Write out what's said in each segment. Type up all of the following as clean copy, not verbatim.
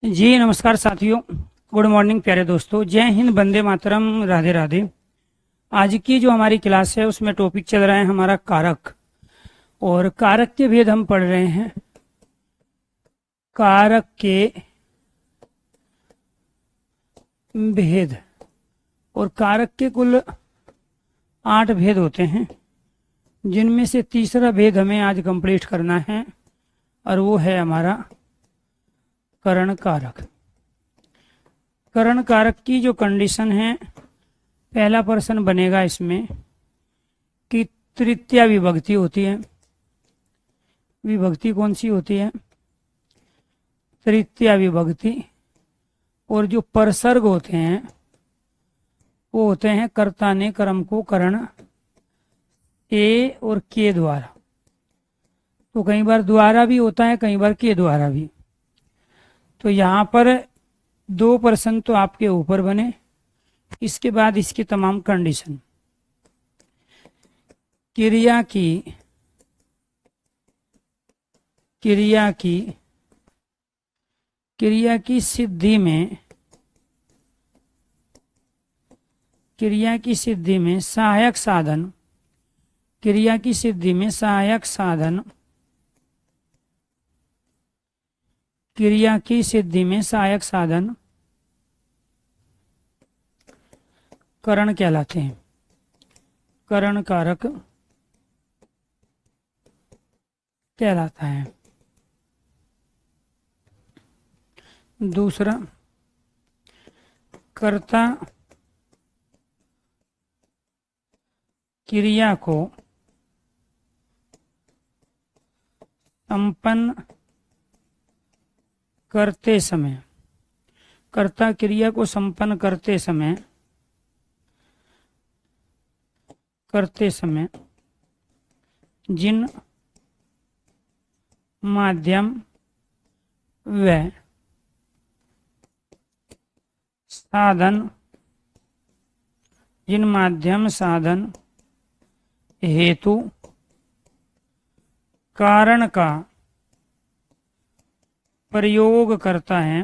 जी नमस्कार साथियों। Good morning प्यारे दोस्तों। जय हिंद, वंदे मातरम, राधे राधे। आज की जो हमारी क्लास है उसमें टॉपिक चल रहा है हमारा कारक, और कारक के भेद हम पढ़ रहे हैं। कारक के भेद, और कारक के कुल 8 भेद होते हैं, जिनमें से तीसरा भेद हमें आज कंप्लीट करना है, और वो है हमारा करण कारक। करण कारक की जो कंडीशन है, पहला प्रश्न बनेगा इसमें कि तृतीया विभक्ति होती है। विभक्ति कौन सी होती है? तृतीया विभक्ति। और जो परसर्ग होते हैं वो होते हैं कर्ता ने कर्म को करण ए और के द्वारा। तो कई बार द्वारा भी होता है, कई बार के द्वारा भी। तो यहाँ पर 2 प्रश्न तो आपके ऊपर बने, इसके बाद इसकी तमाम कंडीशन। क्रिया की सिद्धि में सहायक साधन, क्रिया की सिद्धि में सहायक साधन, क्रिया की सिद्धि में सहायक साधन करण कहलाते हैं। करण कारक कहलाता है। दूसरा, कर्ता क्रिया को संपन्न करते समय, कर्ता क्रिया को संपन्न करते समय जिन माध्यम व साधन हेतु कारण का प्रयोग करता है,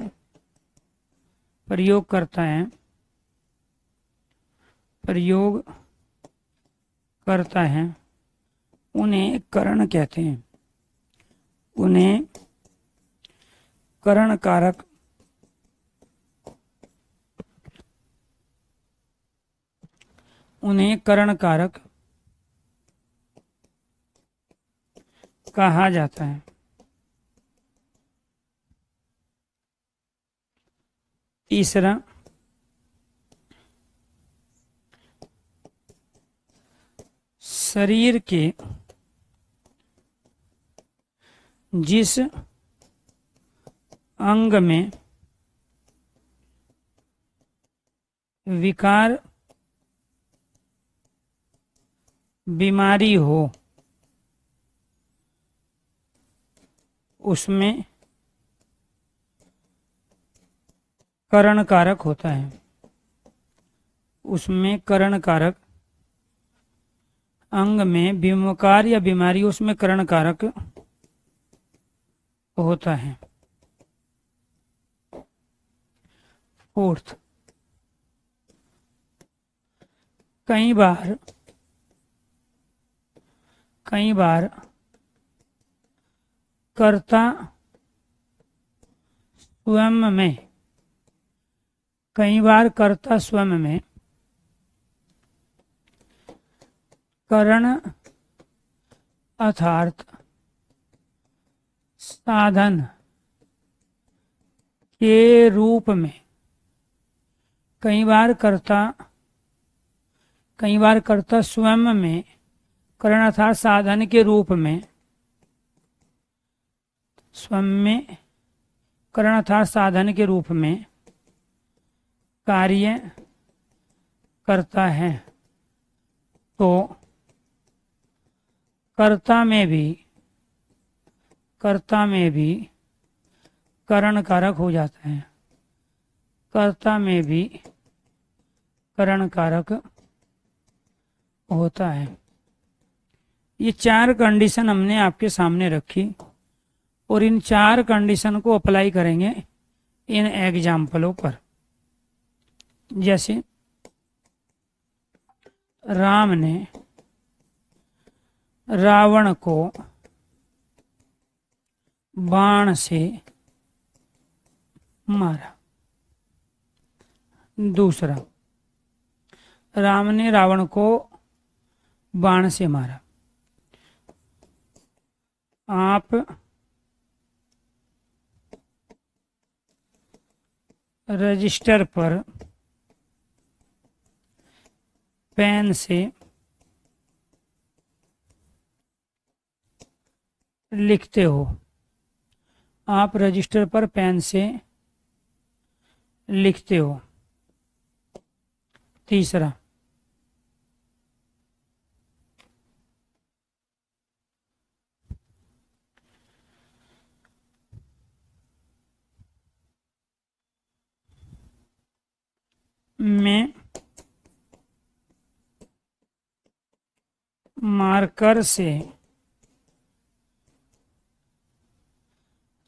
उन्हें करण कहते हैं। उन्हें करण कारक कहा जाता है। तीसरा, शरीर के जिस अंग में विकार बीमारी हो उसमें करण कारक होता है। उसमें करण कारक, अंग में विकार या बीमारी, उसमें करण कारक होता है। फोर्थ, कई बार कर्ता स्वयं में करण अर्थात साधन के रूप में, कई बार कर्ता स्वयं में करण अर्थात साधन के रूप में, स्वयं में करण अर्थात साधन के रूप में कार्य करता है, तो कर्ता में भी करण कारक हो जाता है। कर्ता में भी करण कारक होता है। ये 4 कंडीशन हमने आपके सामने रखी, और इन 4 कंडीशन को अप्लाई करेंगे इन एग्जाम्पलों पर। जैसे राम ने रावण को बाण से मारा। दूसरा, राम ने रावण को बाण से मारा। आप रजिस्टर पर पेन से लिखते हो। आप रजिस्टर पर पेन से लिखते हो। तीसरा, मैं मार्कर से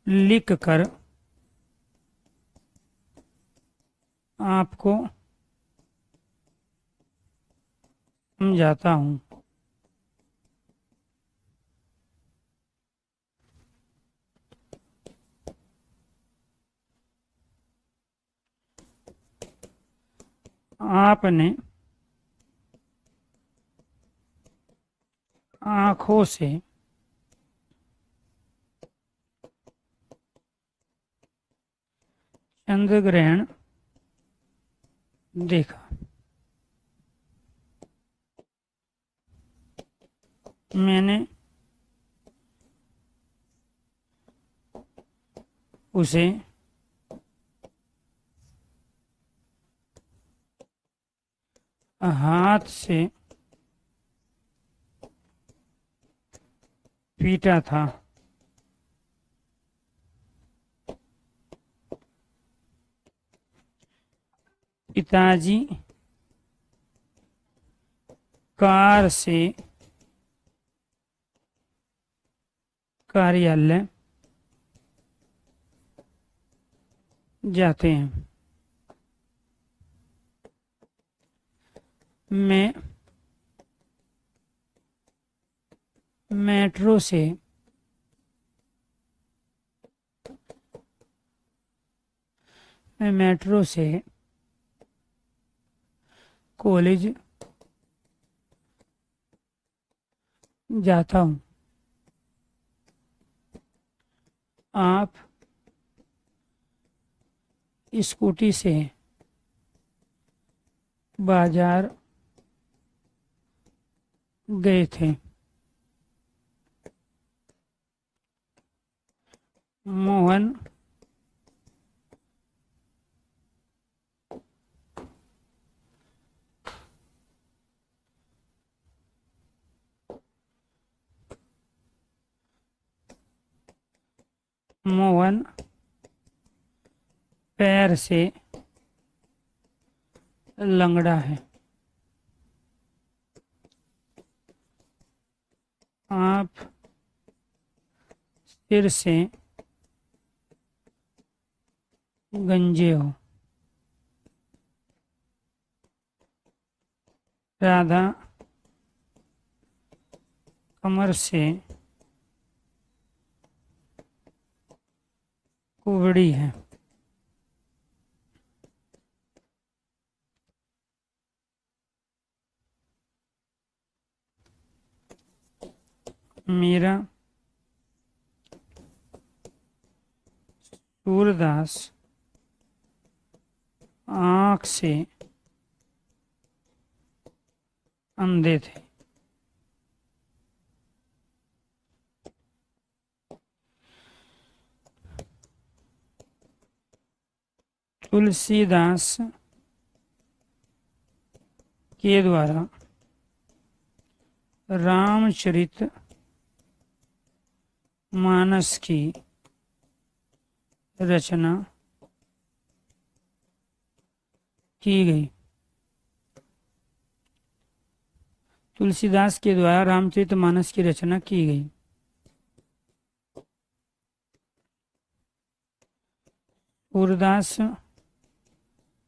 लिख कर आपको समझाता हूँ। आपने आँखों से चंद्र ग्रहण देखा। मैंने उसे हाथ से पीटा था। पिताजी कार से कार्यालय जाते हैं। मैं मेट्रो से कॉलेज जाता हूँ। आप स्कूटी से बाजार गए थे। मोहन मोहन पैर से लंगड़ा है। आप सिर से गंजे हो। राधा कमर से कुबड़ी है। मेरा सूरदास आँख से अंधे थे। तुलसीदास के द्वारा रामचरित मानस की रचना की गई। तुलसीदास के द्वारा रामचरितमानस की रचना की गई। सूरदास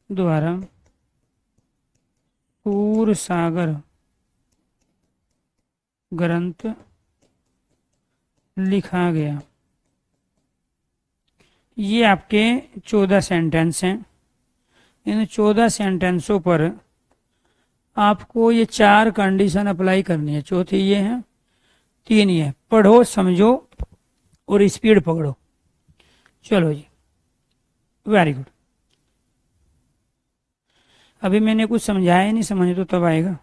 द्वारा सूरसागर ग्रंथ लिखा गया। ये आपके 14 सेंटेंस हैं। इन 14 सेंटेंसों पर आपको ये 4 कंडीशन अप्लाई करनी है। चौथी ये है, 3 ये है, पढ़ो, समझो और स्पीड पकड़ो। चलो जी, वेरी गुड। अभी मैंने कुछ समझाया ही नहीं, समझ तो तब आएगा।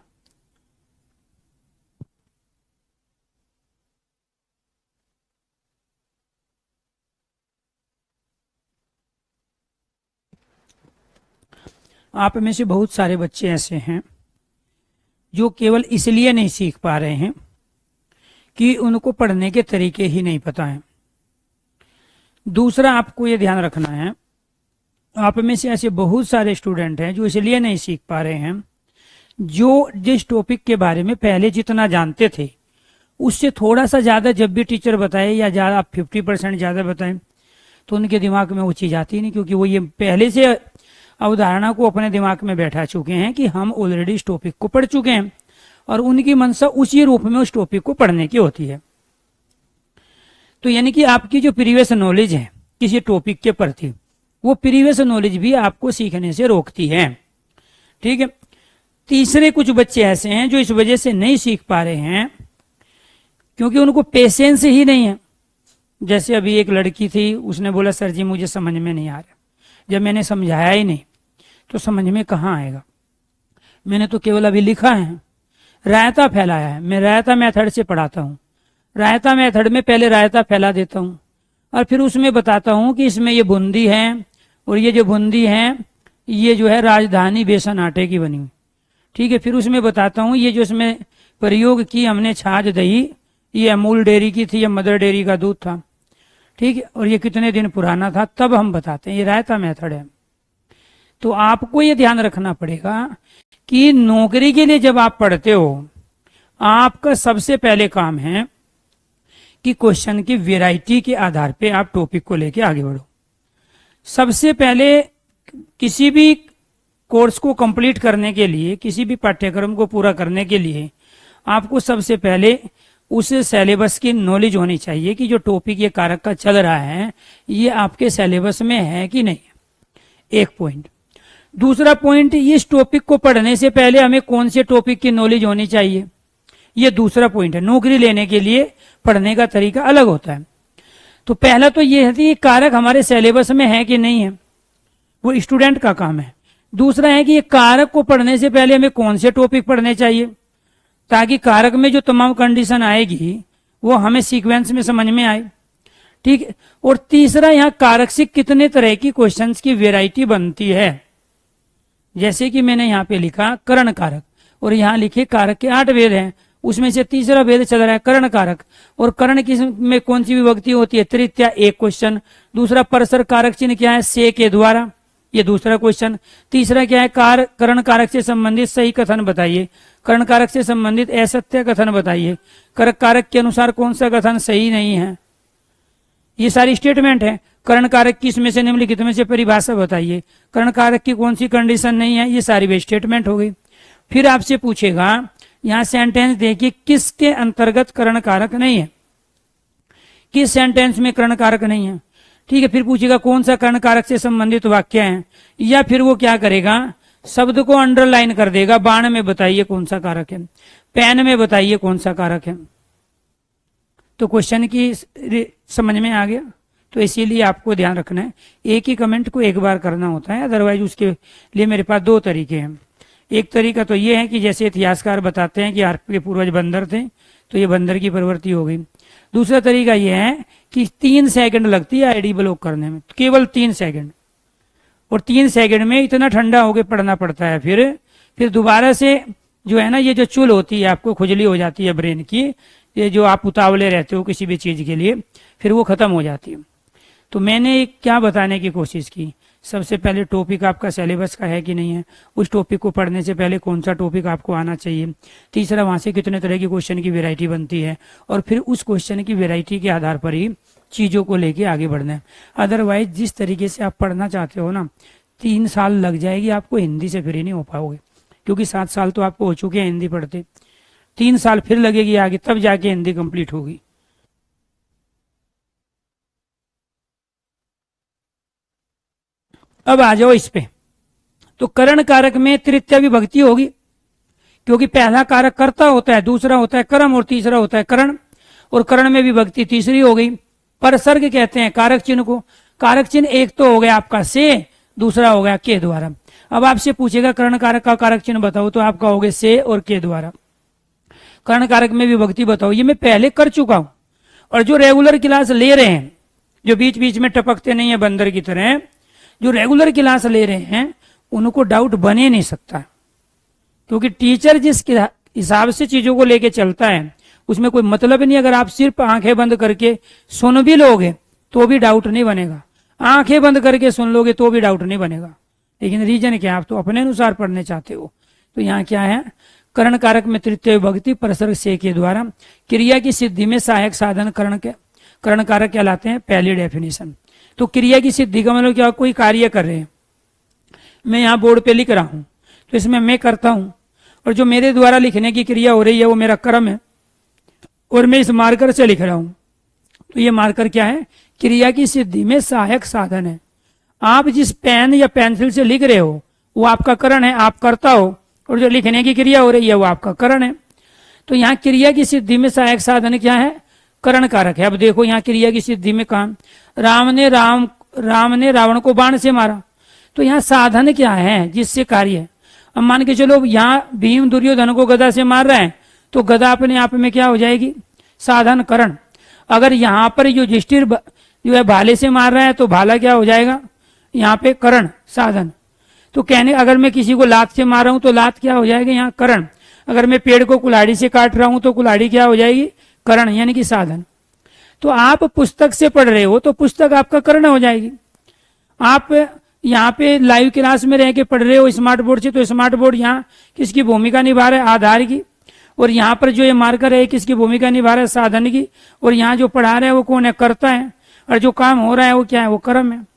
आप में से बहुत सारे बच्चे ऐसे हैं जो केवल इसलिए नहीं सीख पा रहे हैं कि उनको पढ़ने के तरीके ही नहीं पता है। दूसरा, आपको ये ध्यान रखना है, आप में से ऐसे बहुत सारे स्टूडेंट हैं जो इसलिए नहीं सीख पा रहे हैं, जो जिस टॉपिक के बारे में पहले जितना जानते थे उससे थोड़ा सा ज़्यादा जब भी टीचर बताए या ज़्यादा आप 50% ज़्यादा बताएं तो उनके दिमाग में वो चीज़ आती नहीं, क्योंकि वो ये पहले से अवधारणा को अपने दिमाग में बैठा चुके हैं कि हम ऑलरेडी इस टॉपिक को पढ़ चुके हैं और उनकी मनसा उसी रूप में उस टॉपिक को पढ़ने की होती है। तो यानी कि आपकी जो प्रीवियस नॉलेज है किसी टॉपिक के प्रति, वो प्रीवियस नॉलेज भी आपको सीखने से रोकती है। ठीक है। तीसरे, कुछ बच्चे ऐसे हैं जो इस वजह से नहीं सीख पा रहे हैं क्योंकि उनको पेशेंस ही नहीं है। जैसे अभी एक लड़की थी, उसने बोला सर जी मुझे समझ में नहीं आ रहा। जब मैंने समझाया ही नहीं तो समझ में कहाँ आएगा। मैंने तो केवल अभी लिखा है, रायता फैलाया है। मैं रायता मेथड से पढ़ाता हूँ। रायता मेथड में पहले रायता फैला देता हूँ और फिर उसमें बताता हूँ कि इसमें ये बूंदी है और ये जो बूंदी है ये जो है राजधानी बेसन आटे की बनी हुई। ठीक है। फिर उसमें बताता हूँ ये जो इसमें प्रयोग की हमने छाछ दही, ये अमूल डेयरी की थी या मदर डेयरी का दूध था। ठीक है। और ये कितने दिन पुराना था, तब हम बताते हैं। ये रायता मेथड है। तो आपको ये ध्यान रखना पड़ेगा कि नौकरी के लिए जब आप पढ़ते हो, आपका सबसे पहले काम है कि क्वेश्चन की वैरायटी के आधार पे आप टॉपिक को लेके आगे बढ़ो। सबसे पहले किसी भी कोर्स को कंप्लीट करने के लिए, किसी भी पाठ्यक्रम को पूरा करने के लिए आपको सबसे पहले उस सिलेबस की नॉलेज होनी चाहिए कि जो टॉपिक ये कारक का चल रहा है ये आपके सिलेबस में है कि नहीं। एक पॉइंट। दूसरा पॉइंट, इस टॉपिक को पढ़ने से पहले हमें कौन से टॉपिक की नॉलेज होनी चाहिए, ये दूसरा पॉइंट है। नौकरी लेने के लिए पढ़ने का तरीका अलग होता है। तो पहला तो ये है कि कारक हमारे सिलेबस में है कि नहीं है, वो स्टूडेंट का काम है। दूसरा है कि ये कारक को पढ़ने से पहले हमें कौन से टॉपिक पढ़ने चाहिए, ताकि कारक में जो तमाम कंडीशन आएगी वो हमें सीक्वेंस में समझ में आए। ठीक है। और तीसरा, यहाँ कारक से कितने तरह की क्वेश्चंस की वैरायटी बनती है। जैसे कि मैंने यहाँ पे लिखा करण कारक और यहाँ लिखे कारक के 8 भेद हैं, उसमें से तीसरा भेद चल रहा है करण कारक। और करण की में कौन सी विभक्ति होती है, तृतीया, एक क्वेश्चन। दूसरा, परसर कारक चिन्ह क्या है, से के द्वारा, ये दूसरा क्वेश्चन। तीसरा क्या है, करण कारक से संबंधित सही कथन बताइए। करण कारक से संबंधित असत्य कथन बताइए। करण कारक के अनुसार कौन सा कथन सही नहीं है, ये सारी स्टेटमेंट है। करण कारक की इसमें से निम्नलिखित में से परिभाषा बताइए। करण कारक की कौन सी कंडीशन नहीं है, ये सारी वे स्टेटमेंट हो गई। फिर आपसे पूछेगा, यहाँ सेंटेंस देखिए, किसके अंतर्गत करण कारक नहीं है, किस सेंटेंस में करण कारक नहीं है। ठीक है। फिर पूछेगा कौन सा कर्ण कारक से संबंधित वाक्य है, या फिर वो क्या करेगा, शब्द को अंडरलाइन कर देगा, बाण में बताइए कौन सा कारक है, पेन में बताइए कौन सा कारक है। तो क्वेश्चन की समझ में आ गया। तो इसीलिए आपको ध्यान रखना है, एक ही कमेंट को एक बार करना होता है, अदरवाइज उसके लिए मेरे पास 2 तरीके हैं। एक तरीका तो ये है कि जैसे इतिहासकार बताते हैं कि आपके पूर्वज बंदर थे तो ये बंदर की प्रवृत्ति हो गई। दूसरा तरीका यह है कि 3 सेकंड लगती है आईडी ब्लॉक करने में, केवल 3 सेकंड, और 3 सेकंड में इतना ठंडा होकर पढ़ना पड़ता है। फिर दोबारा से जो है ना, ये जो चुल होती है, आपको खुजली हो जाती है ब्रेन की, ये जो आप उतावले रहते हो किसी भी चीज के लिए, फिर वो खत्म हो जाती है। तो मैंने क्या बताने की कोशिश की, सबसे पहले टॉपिक आपका सिलेबस का है कि नहीं है, उस टॉपिक को पढ़ने से पहले कौन सा टॉपिक आपको आना चाहिए। तीसरा, वहां से कितने तरह की क्वेश्चन की वैरायटी बनती है, और फिर उस क्वेश्चन की वैरायटी के आधार पर ही चीजों को लेके आगे बढ़ना है। अदरवाइज जिस तरीके से आप पढ़ना चाहते हो ना, 3 साल लग जाएगी आपको, हिंदी से फ्री नहीं हो पाओगे, क्योंकि 7 साल तो आपको हो चुके हैं हिंदी पढ़ते, 3 साल फिर लगेगी आगे, तब जाके हिंदी कंप्लीट होगी। अब आ जाओ इस पे। तो करण कारक में तृतीय विभक्ति होगी, क्योंकि पहला कारक कर्ता होता है, दूसरा होता है कर्म और तीसरा होता है करण, और करण में विभक्ति तीसरी हो गई। परसर्ग कहते हैं कारक चिन्ह को। कारक चिन्ह एक तो हो गया आपका से, दूसरा हो गया के द्वारा। अब आपसे पूछेगा करण कारक का कारक चिन्ह बताओ, तो आप कहोगे से और के द्वारा। करण कारक में विभक्ति बताओ, ये मैं पहले कर चुका हूं। और जो रेगुलर क्लास ले रहे हैं, जो बीच बीच में टपकते नहीं है बंदर की तरह, जो रेगुलर क्लास ले रहे हैं उनको डाउट बने नहीं सकता, क्योंकि टीचर जिस हिसाब से चीजों को लेके चलता है उसमें कोई मतलब नहीं। अगर आप सिर्फ आंखें बंद करके सुन भी लोगे तो भी डाउट नहीं बनेगा, आंखें बंद करके सुन लोगे तो भी डाउट नहीं बनेगा। लेकिन रीजन क्या, आप तो अपने अनुसार पढ़ने चाहते हो। तो यहाँ क्या है, करण कारक में तृतीय विभक्ति परसर्ग से के द्वारा क्रिया की सिद्धि में सहायक साधन करण कारक कहलाते हैं। पहली डेफिनेशन। तो क्रिया की सिद्धि का मतलब क्या, कोई कार्य कर रहे हैं, मैं यहाँ बोर्ड पे लिख रहा हूं, तो इसमें मैं करता हूं, और जो मेरे द्वारा लिखने की क्रिया हो रही है वो मेरा कर्म है, और मैं इस मार्कर से लिख रहा हूं। तो ये मार्कर क्या है, क्रिया की सिद्धि में सहायक साधन है। आप जिस पेन या पेंसिल से लिख रहे हो वो आपका करण है, आप करता हो, और जो लिखने की क्रिया हो रही है वो आपका करण है। तो यहाँ क्रिया की सिद्धि में सहायक साधन क्या है, करण कारक है। अब देखो यहाँ क्रिया की सिद्धि में काम, राम ने रावण को बाण से मारा, तो यहाँ साधन क्या है जिससे कार्य है। अब मान के चलो यहाँ भीम दुर्योधन को गदा से मार रहा है, तो गदा अपने आप में क्या हो जाएगी, साधन करण। अगर यहाँ पर युधिष्ठिर जो है भाले से मार रहा है, तो भाला क्या हो जाएगा, यहाँ पे करण साधन। तो कहने, अगर मैं किसी को लात से मार रहा हूं तो लात क्या हो जाएगी, यहाँ करण। अगर मैं पेड़ को कुल्हाड़ी से काट रहा हूं तो कुल्हाड़ी क्या हो जाएगी, करण, यानी कि साधन। तो आप पुस्तक से पढ़ रहे हो तो पुस्तक आपका करण हो जाएगी। आप यहाँ पे लाइव क्लास में रह के पढ़ रहे हो स्मार्ट बोर्ड से, तो स्मार्ट बोर्ड यहाँ किसकी भूमिका निभा रहा है, आधार की। और यहाँ पर जो ये मार्कर है किसकी भूमिका निभा रहा है, साधन की। और यहाँ जो पढ़ा रहे हैं वो कौन है, कर्ता है, और जो काम हो रहा है वो क्या है, वो कर्म है।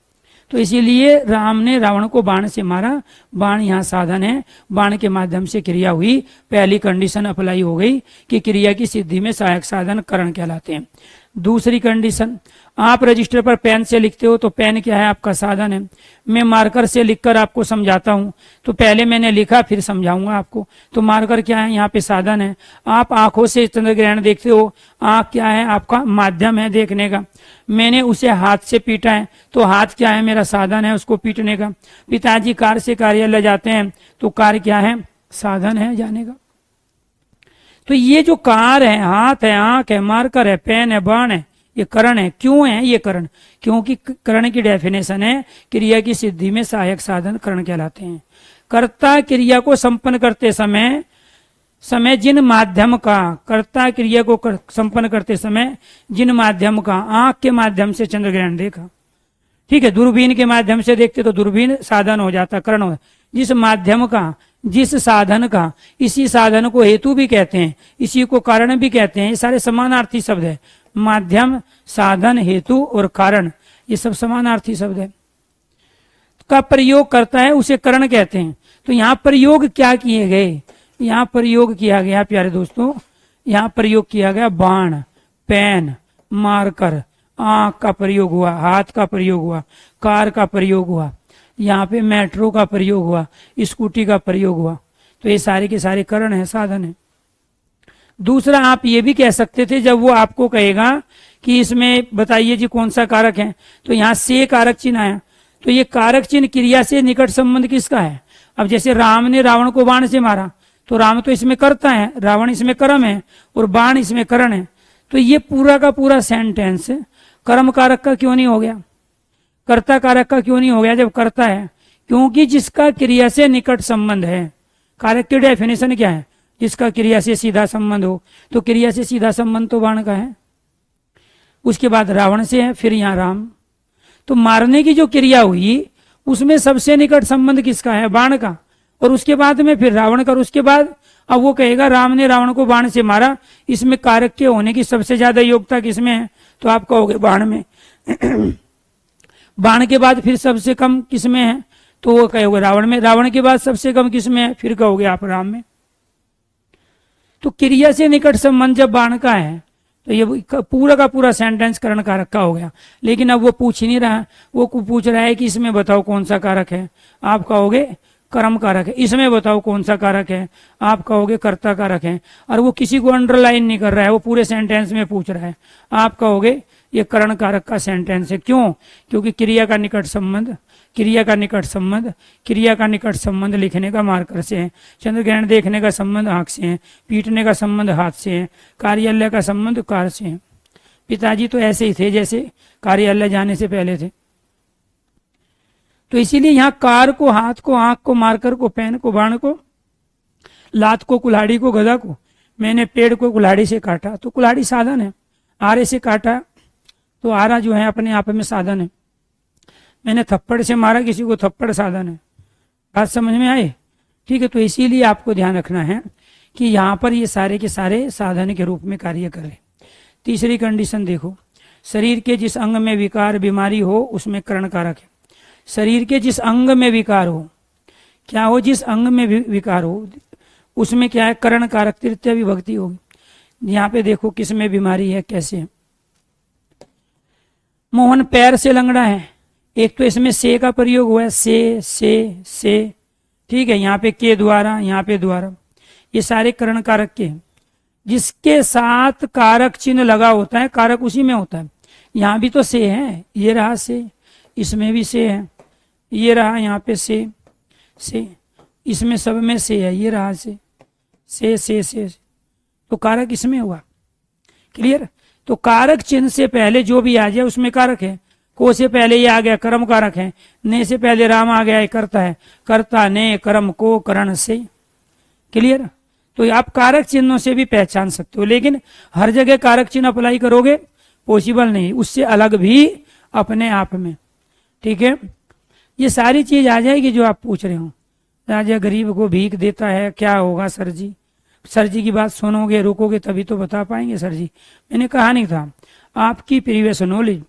तो इसीलिए राम ने रावण को बाण से मारा, बाण यहाँ साधन है, बाण के माध्यम से क्रिया हुई। पहली कंडीशन अप्लाई हो गई कि क्रिया की सिद्धि में सहायक साधन करण कहलाते हैं। दूसरी कंडीशन, आप रजिस्टर पर पेन से लिखते हो तो पेन क्या है, आपका साधन है। मैं मार्कर से लिखकर आपको समझाता हूं, तो पहले मैंने लिखा फिर समझाऊंगा आपको, तो मार्कर क्या है, यहाँ पे साधन है। आप आंखों से चंद्र ग्रहण देखते हो, आंख क्या है, आपका माध्यम है देखने का। मैंने उसे हाथ से पीटा है, तो हाथ क्या है, मेरा साधन है उसको पीटने का। पिताजी कार से कार्यालय जाते हैं, तो कार क्या है, साधन है जाने का। तो ये जो कार है, हाथ है, आंख है, मार्कर है, पेन है, बाण है, ये करण है। क्यों है ये करण, क्योंकि करण की डेफिनेशन है क्रिया की सिद्धि में सहायक साधन करण कहलाते हैं। कर्ता क्रिया को संपन्न करते समय जिन माध्यम का, कर्ता क्रिया को संपन्न करते समय जिन माध्यम का, आंख के माध्यम से चंद्र ग्रहण देखा, ठीक है, दूरबीन के माध्यम से देखते तो दूरबीन साधन हो जाता, करण हो। जिस माध्यम का, जिस साधन का, इसी साधन को हेतु भी कहते हैं, इसी को कारण भी कहते हैं। ये सारे समानार्थी शब्द है। माध्यम, साधन, हेतु और कारण, ये सब समानार्थी शब्द है। का प्रयोग करता है उसे करण कहते हैं। तो यहाँ प्रयोग क्या किए गए, यहाँ प्रयोग किया गया प्यारे दोस्तों, यहाँ प्रयोग किया गया बाण, पेन, मार्कर, आंख का प्रयोग हुआ, हाथ का प्रयोग हुआ, कार का प्रयोग हुआ, यहाँ पे मेट्रो का प्रयोग हुआ, स्कूटी का प्रयोग हुआ। तो ये सारे के सारे करण है, साधन है। दूसरा, आप ये भी कह सकते थे जब वो आपको कहेगा कि इसमें बताइए जी कौन सा कारक है, तो यहाँ से कारक चिन्ह आया, तो ये कारक चिन्ह क्रिया से निकट संबंध किसका है। अब जैसे राम ने रावण को बाण से मारा, तो राम तो इसमें कर्ता है, रावण इसमें कर्म है, और बाण इसमें करण है। तो ये पूरा का पूरा सेंटेंस कर्म कारक का क्यों नहीं हो गया, कर्ता कारक का क्यों नहीं हो गया जब कर्ता है, क्योंकि जिसका क्रिया से निकट संबंध है। कारक की डेफिनेशन क्या है, जिसका क्रिया से सीधा संबंध हो। तो क्रिया से सीधा संबंध तो बाण का है, उसके बाद रावण से है, फिर यहाँ राम। तो मारने की जो क्रिया हुई उसमें सबसे निकट संबंध किसका है, बाण का, और उसके बाद में फिर रावण का। और उसके बाद अब वो कहेगा राम ने रावण को बाण से मारा, इसमें कारक के होने की सबसे ज्यादा योग्यता किसमें है, तो आप कहोगे बाण में। बाण के बाद फिर सबसे कम किसमें है, तो वो कहोगे रावण में। रावण के बाद सबसे कम किसमें है, फिर कहोगे आप राम में। तो क्रिया से निकट संबंध जब बाण का है तो ये पूरा का पूरा सेंटेंस करण कारक का हो गया। लेकिन अब वो पूछ ही नहीं रहा, वो पूछ रहा है कि इसमें बताओ कौन सा कारक है, आप कहोगे कर्म कारक है। इसमें बताओ कौन सा कारक है, आप कहोगे कर्ता कारक है। और वो किसी को अंडरलाइन नहीं कर रहा है, वो पूरे सेंटेंस में पूछ रहा है, आप कहोगे ये करण कारक का सेंटेंस है। क्यों? क्योंकि क्रिया का निकट संबंध, क्रिया का निकट संबंध, क्रिया का निकट संबंध लिखने का मार्कर से है। चंद्र ग्रहण देखने का संबंध आंख से है, पीटने का संबंध हाथ से है, कार्यालय का संबंध कार से है। पिताजी तो ऐसे ही थे जैसे कार्यालय जाने से पहले थे। तो इसीलिए यहाँ कार को, हाथ को, आंख को, मार्कर को, पेन को, बाण को, लात को, कुल्हाड़ी को, गदा को, मैंने पेड़ को कुल्हाड़ी से काटा, तो कुल्हाड़ी साधन है। आरे से काटा तो आरा जो है अपने आप में साधन है। मैंने थप्पड़ से मारा किसी को, थप्पड़ साधन है। बात समझ में आए? ठीक है। तो इसीलिए आपको ध्यान रखना है कि यहाँ पर ये सारे के सारे साधन के रूप में कार्य करें। तीसरी कंडीशन देखो, शरीर के जिस अंग में विकार बीमारी हो उसमें करण कारक है। शरीर के जिस अंग में विकार हो, क्या हो, जिस अंग में विकार हो उसमें क्या है, करण कारक तृतीय विभक्ति होगी। यहाँ पे देखो किस में बीमारी है, कैसे है। मोहन पैर से लंगड़ा है, एक तो इसमें से का प्रयोग हुआ है, से, ठीक है। यहाँ पे के द्वारा, यहाँ पे द्वारा, ये सारे करण कारक के हैं। जिसके साथ कारक चिन्ह लगा होता है कारक उसी में होता है। यहाँ भी तो से है, ये रहा से, इसमें भी से है, ये रहा यहाँ पे से, इसमें सब में से है, ये रहा से, तो कारक इसमें हुआ। क्लियर? तो कारक चिन्ह से पहले जो भी आ जाए उसमें कारक है। को से पहले ये आ गया कर्म कारक है, ने से पहले राम आ गया, कर्ता है, कर्ता ने कर्म को करण से। क्लियर? तो आप कारक चिन्हों से भी पहचान सकते हो, लेकिन हर जगह कारक चिन्ह अप्लाई करोगे पॉसिबल नहीं, उससे अलग भी अपने आप में। ठीक है, ये सारी चीज आ जाएगी जो आप पूछ रहे हो। राजा गरीब को भीख देता है, क्या होगा सर जी? सर जी की बात सुनोगे, रुकोगे तभी तो बता पाएंगे सर जी। मैंने कहा नहीं था, आपकी प्रीवियस नॉलेज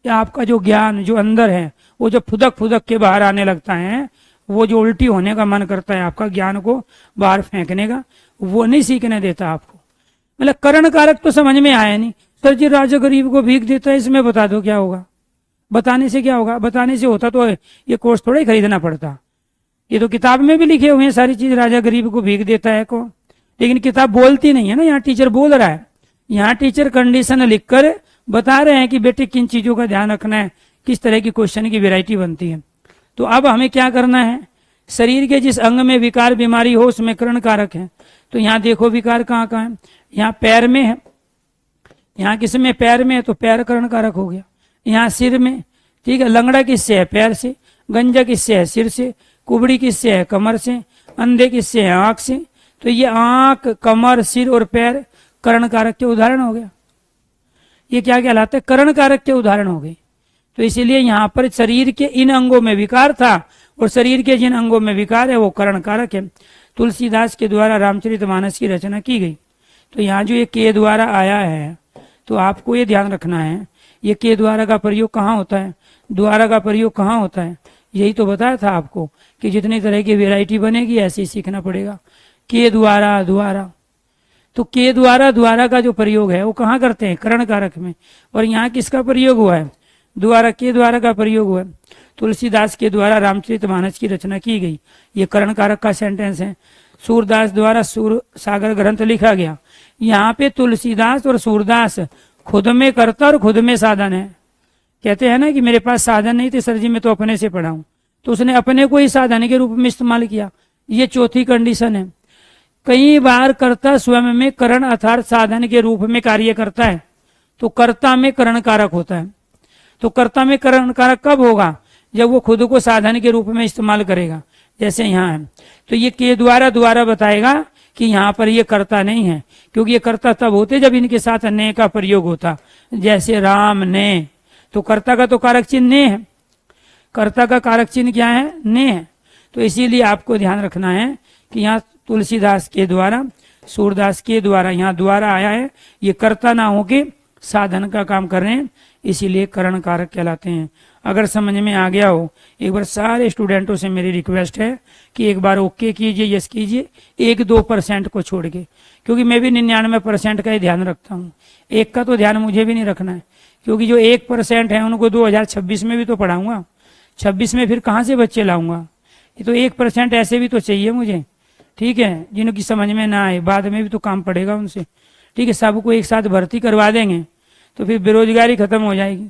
या आपका जो ज्ञान जो अंदर है वो जो फुदक फुदक के बाहर आने लगता है, वो जो उल्टी होने का मन करता है आपका ज्ञान को बाहर फेंकने का, वो नहीं सीखने देता आपको। मतलब करण कारक तो समझ में आया नहीं। सर जी राजा गरीब को भीख देता है, इसमें बता दो क्या होगा। बताने से क्या होगा? बताने से होता तो ये कोर्स थोड़ा ही खरीदना पड़ता। ये तो किताब में भी लिखे हुए हैं सारी चीज, राजा गरीब को भीख देता है को, लेकिन किताब बोलती नहीं है ना। यहाँ टीचर बोल रहा है, यहाँ टीचर कंडीशन लिखकर बता रहे हैं कि बेटे किन चीजों का ध्यान रखना है, किस तरह की क्वेश्चन की वैरायटी बनती है। तो अब हमें क्या करना है, शरीर के जिस अंग में विकार बीमारी हो उसमें करण कारक है। तो यहाँ देखो विकार कहाँ कहाँ है, यहाँ पैर में है, यहाँ किस में, पैर में है, तो पैर करण कारक हो गया। यहाँ सिर में, ठीक है, लंगड़ा किससे है, पैर से, गंजा किससे है, सिर से, कुबड़ी किससे है, कमर से, अंधे किससे है, आंख से। तो ये आंख, कमर, सिर और पैर करण कारक के उदाहरण हो गया। ये क्या कहलाते हैं, करण कारक के उदाहरण हो गए। तो इसीलिए यहाँ पर शरीर के इन अंगों में विकार था और शरीर के जिन अंगों में विकार है वो करण कारक है। तुलसीदास के द्वारा रामचरितमानस की रचना की गई। तो यहाँ जो ये के द्वारा आया है, तो आपको ये ध्यान रखना है, ये के द्वारा का प्रयोग कहाँ होता है, द्वारा का प्रयोग कहाँ होता है। यही तो बताया था आपको कि जितनी तरह की वैरायटी बनेगी ऐसे ही सीखना पड़ेगा। के द्वारा, द्वारा, तो के द्वारा, द्वारा का जो प्रयोग है वो कहाँ करते हैं, करण कारक में। और यहाँ किसका प्रयोग हुआ है, द्वारा, के द्वारा का प्रयोग हुआ है। तुलसीदास के द्वारा रामचरितमानस की रचना की गई, ये करण कारक का सेंटेंस है। सूरदास द्वारा सूर सागर ग्रंथ लिखा गया। यहाँ पे तुलसीदास और सूरदास खुद में कर्ता और खुद में साधन है। कहते हैं ना कि मेरे पास साधन नहीं थे सर जी, मैं तो अपने से पढ़ा हूं, तो उसने अपने को ही साधन के रूप में इस्तेमाल किया। ये चौथी कंडीशन है। कई बार कर्ता स्वयं में करण अर्थात साधन के रूप में कार्य करता है, तो कर्ता में करण कारक होता है। तो कर्ता में करण कारक कब होगा, जब वो खुद को साधन के रूप में इस्तेमाल करेगा, जैसे यहाँ है। तो ये के द्वारा, द्वारा बताएगा कि यहाँ पर ये कर्ता नहीं है, क्योंकि ये कर्ता तब होते जब इनके साथ ने का प्रयोग होता, जैसे राम ने। तो कर्ता का तो कारक चिन्ह ने है, कर्ता का कारक चिन्ह क्या है, ने है। तो इसीलिए आपको ध्यान रखना है कि यहाँ तुलसीदास के द्वारा, सूरदास के द्वारा, यहाँ द्वारा आया है, ये कर्ता ना होके साधन का काम कर रहे हैं, इसीलिए करण कारक कहलाते हैं। अगर समझ में आ गया हो, एक बार सारे स्टूडेंटों से मेरी रिक्वेस्ट है कि एक बार ओके कीजिए, यस कीजिए, 1-2% को छोड़ के, क्योंकि मैं भी 99% का ही ध्यान रखता हूँ। एक का तो ध्यान मुझे भी नहीं रखना है, क्योंकि जो 1% है उनको 2026 में भी तो पढ़ाऊंगा, 26 में फिर कहाँ से बच्चे लाऊंगा। ये तो 1% ऐसे भी तो चाहिए मुझे, ठीक है, जिनकी समझ में ना आए, बाद में भी तो काम पड़ेगा उनसे, ठीक है। सबको एक साथ भर्ती करवा देंगे तो फिर बेरोजगारी खत्म हो जाएगी।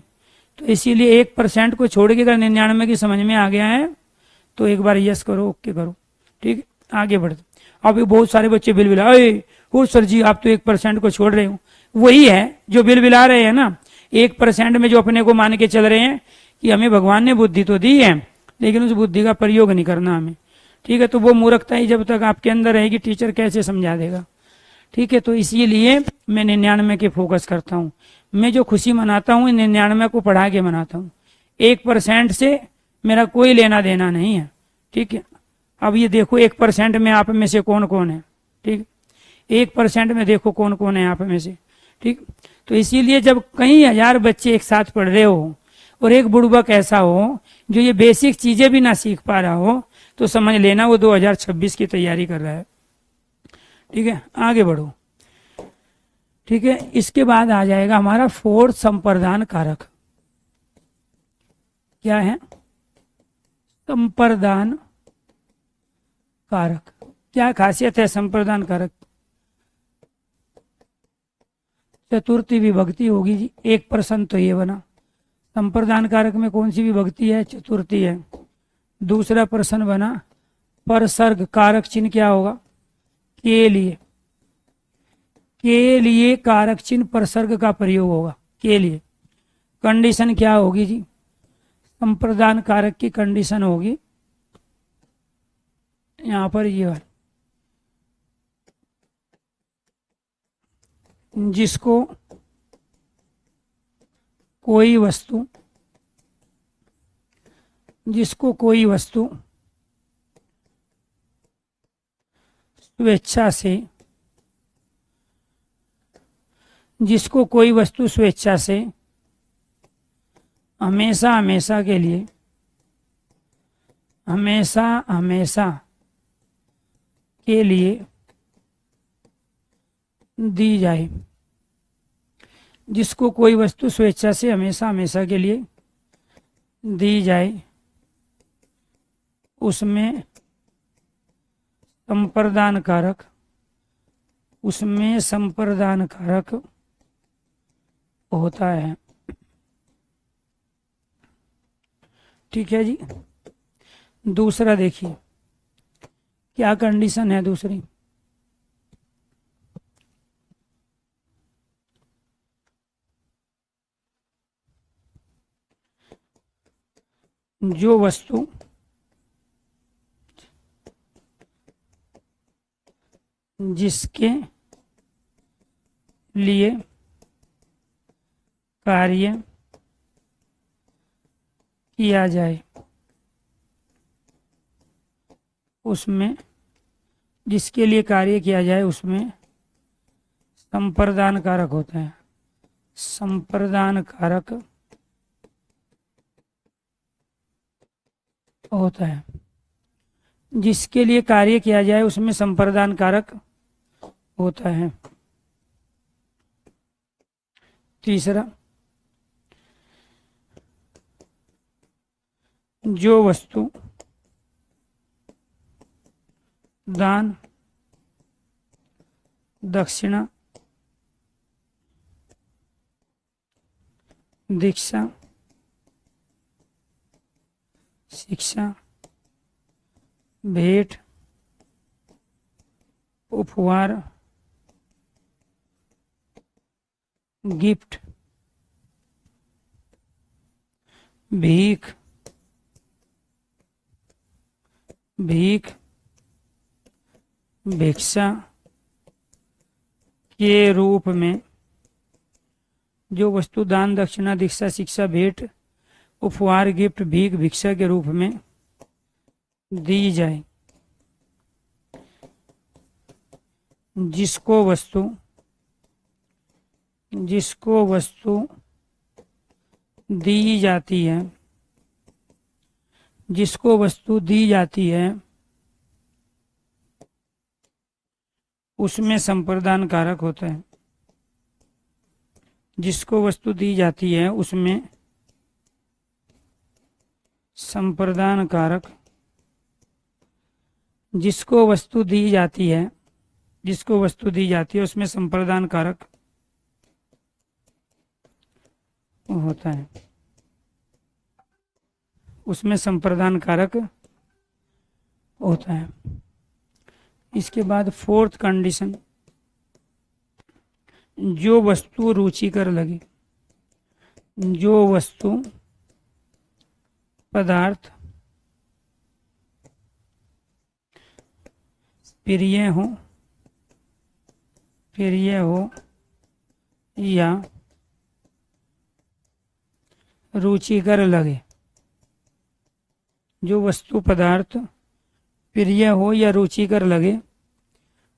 तो इसीलिए 1% को छोड़ के अगर 99 की समझ में आ गया है तो एक बार यस करो, ओके करो, ठीक है, आगे बढ़ते। अब ये बहुत सारे बच्चे बिल बिला, हो सर जी आप तो 1% को छोड़ रहे हो। वही है जो बिल बिला रहे हैं ना, 1% में जो अपने को मान के चल रहे हैं कि हमें भगवान ने बुद्धि तो दी है, लेकिन उस बुद्धि का प्रयोग नहीं करना हमें, ठीक है। तो वो मूर्खता ही जब तक आपके अंदर रहेगी, टीचर कैसे समझा देगा, ठीक है। तो इसीलिए मैं 99 के फोकस करता हूँ। मैं जो खुशी मनाता हूँ 99 को पढ़ा के मनाता हूँ, 1% से मेरा कोई लेना देना नहीं है, ठीक है। अब ये देखो 1% में आप में से कौन कौन है, ठीक, 1% में देखो कौन कौन है आप में से, ठीक। तो इसीलिए जब कई हजार बच्चे एक साथ पढ़ रहे हो और एक बुड़बक ऐसा हो जो ये बेसिक चीजें भी ना सीख पा रहा हो, तो समझ लेना वो 2026 की तैयारी कर रहा है, ठीक है। आगे बढ़ो, ठीक है। इसके बाद आ जाएगा हमारा फोर्थ संप्रदान कारक। क्या है? संप्रदान कारक। क्या खासियत है संप्रदान कारक? चतुर्थी विभक्ति होगी जी, एक प्रश्न तो ये बना। संप्रदान कारक में कौन सी विभक्ति है? चतुर्थी है। दूसरा प्रश्न बना परसर्ग कारक चिन्ह क्या होगा? के लिए, के लिए कारक चिन्ह परसर्ग का प्रयोग होगा, के लिए। कंडीशन क्या होगी जी? संप्रदान कारक की कंडीशन होगी यहां पर ये वाली, जिसको कोई वस्तु, जिसको कोई वस्तु स्वेच्छा से, जिसको कोई वस्तु स्वेच्छा से हमेशा हमेशा के लिए, हमेशा हमेशा के लिए दी जाए, जिसको कोई वस्तु स्वेच्छा से हमेशा हमेशा के लिए दी जाए, उसमें संप्रदान कारक, उसमें संप्रदान कारक होता है, ठीक है जी। दूसरा देखिए क्या कंडीशन है दूसरी। जो वस्तु जिसके लिए कार्य किया जाए, उसमें, जिसके लिए कार्य किया जाए उसमें संप्रदान कारक होता है, संप्रदान कारक होता है। जिसके लिए कार्य किया जाए उसमें संप्रदान कारक होता है। तीसरा, जो वस्तु दान, दक्षिणा, दीक्षा, शिक्षा, भेंट, उपहार, गिफ्ट, भीख, भीख, भिक्षा के रूप में, जो वस्तु दान, दक्षिणा, दीक्षा, शिक्षा, भेंट, उपहार, गिफ्ट, भीख, भिक्षा के रूप में दी जाए, जिसको वस्तु जिसको वस्तु दी जाती है, जिसको वस्तु दी जाती है उसमें संप्रदान कारक होता है। जिसको वस्तु दी जाती है उसमें संप्रदान कारक, जिसको वस्तु दी जाती है, जिसको वस्तु दी जाती है उसमें संप्रदान कारक होता है, उसमें संप्रदान कारक होता है। इसके बाद फोर्थ कंडीशन, जो वस्तु रुचिकर लगे, जो वस्तु पदार्थ प्रिय हो, प्रिय हो या रुचिकर लगे, जो वस्तु पदार्थ प्रिय हो या रुचिकर लगे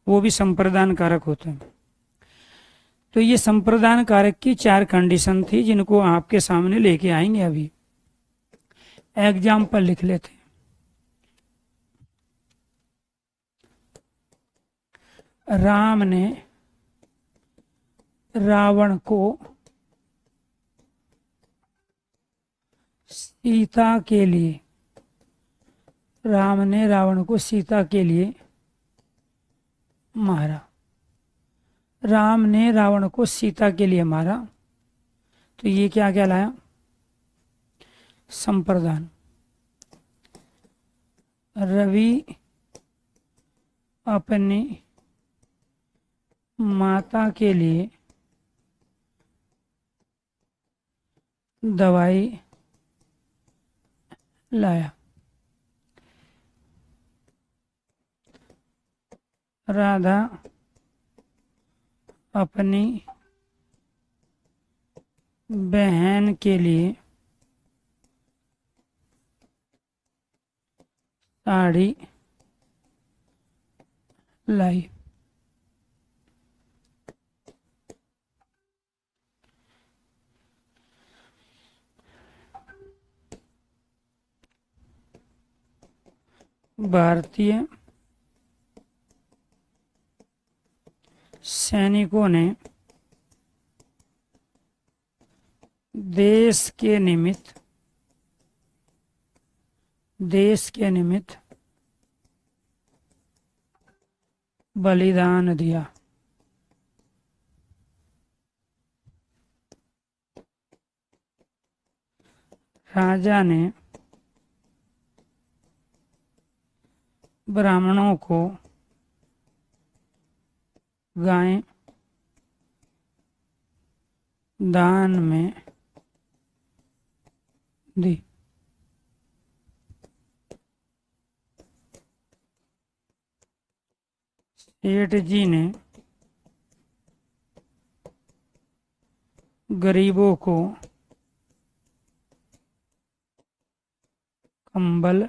वो भी संप्रदान कारक होते हैं। तो ये संप्रदान कारक की 4 कंडीशन थी जिनको आपके सामने लेके आएंगे। अभी एग्जाम्पल लिख लेते हैं। राम ने रावण को सीता के लिए, राम ने रावण को सीता के लिए मारा। राम ने रावण को सीता के लिए मारा, तो ये क्या कहलाया? संप्रदान। रवि अपनी माता के लिए दवाई लाया। राधा अपनी बहन के लिए साड़ी लाई। भारतीय सैनिकों ने देश के निमित्त, देश के निमित्त बलिदान दिया। राजा ने ब्राह्मणों को गाय दान में दी। सेठ जी ने गरीबों को कंबल